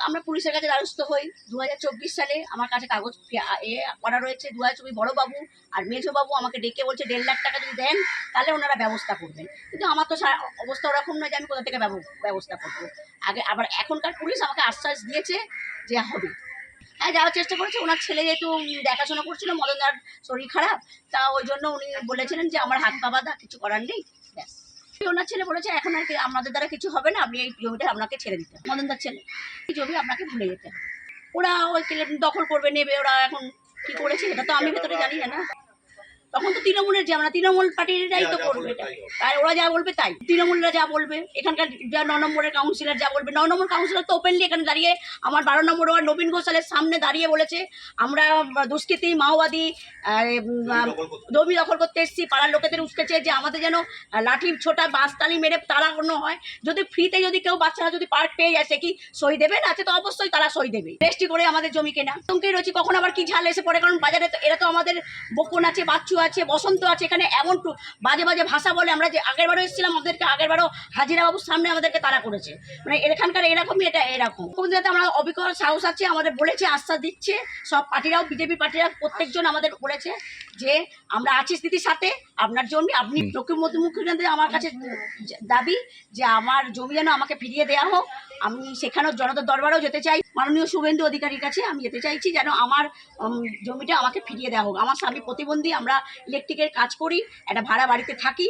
আমরা পুলিশের কাছে দ্বারস্থ হই 2024 সালে। আমার কাছে কাগজ করা রয়েছে 2024 বড়বাবু আর মেজবাবু আমাকে ডেকে বলছে 1.5 লাখ টাকা যদি দেন তাহলে ওনারা ব্যবস্থা করবেন। কিন্তু আমার তো অবস্থা ওরকম নয় যে আমি কোথা থেকে ব্যবস্থা করবো। আগে আবার এখনকার পুলিশ আমাকে আশ্বাস দিয়েছে যে হবে। হ্যাঁ, যাওয়ার চেষ্টা করেছে। ওনার ছেলে যেহেতু দেখাশোনা করছিল, মদনদার শরীর খারাপ, তা ওই জন্য উনি বলেছিলেন যে আমার হাত পা বাঁধা, কিছু করার নেই, ব্যাস। ওনার ছেলে বলেছে এখন আর কি আমাদের দ্বারা কিছু হবে না, আপনি এই জমিটা আপনাকে ছেড়ে দিতে হবে। মদনদার ছেলে এই জমি আপনাকে ভুলে যেতে হবে। ওরা ওই দখল করবে, নেবে। ওরা এখন কি করেছে এটা তো আমি ভেতরে জানি না। তখন তো তৃণমূলের যে আমরা তৃণমূল পার্টিরাই তো করবে এটা, আর ওরা যা বলবে তাই। তৃণমূলরা যা বলবে, এখানকার যা 9 নম্বরের কাউন্সিলর যা বলবে, 9 নম্বর কাউন্সিলর তো ওপেনলি এখানে দাঁড়িয়ে আমার 12 নম্বর ওয়ার্ড নবীন ঘোষালের সামনে দাঁড়িয়ে বলেছে আমরা দুষ্কৃতী মাওবাদী জমি দখল করতে এসেছি। পাড়ার লোকেদের উস্কেছে যে আমাদের যেন লাঠি ছোটা বাঁশতালি মেরে তাড়ানো হয়। যদি ফ্রিতে যদি কেউ বাচ্চারা যদি পার্ট পেয়ে যায় সে কি সই দেবে না? আছে তো অবশ্যই তারা সই দেবে। রেজিস্ট্রি করে আমাদের জমি কেনা চমকেই রয়েছে। কখন আবার কি ঝাল এসে পড়ে, কারণ বাজারে তো এরা তো আমাদের বকুন আছে, বাচ্চু আছে, বসন্ত আছে, এখানে এমন বাজে বাজে ভাষা বলে। আমরা যে আগেরবারও এসেছিলাম, আমাদেরকে আগেরবারও হাজিরা বাবুর সামনে আমাদেরকে তারা করেছে। মানে এখানকার এরকমই, এটা এরকম আমরা অভিজ্ঞ সাহস আছে, আমাদের বলেছে, আশ্বাস দিচ্ছে। সব পার্টিরাও, বিজেপি পার্টিরা প্রত্যেকজন আমাদের বলেছে যে আমরা আছি স্থিতির সাথে। আপনার জমি আপনি মুখ্যমন্ত্রী আমার কাছে দাবি যে আমার জমি যেন আমাকে ফিরিয়ে দেওয়া হোক। আমি সেখানেও জনতার দরবারেও যেতে চাই, মাননীয় শুভেন্দু অধিকারীর কাছে আমি যেতে চাইছি যেন আমার জমিটা আমাকে ফিরিয়ে দেওয়া হোক। আমার স্বামী প্রতিবন্ধী, আমরা ইলেকট্রিকের কাজ করি, একটা ভাড়া বাড়িতে থাকি।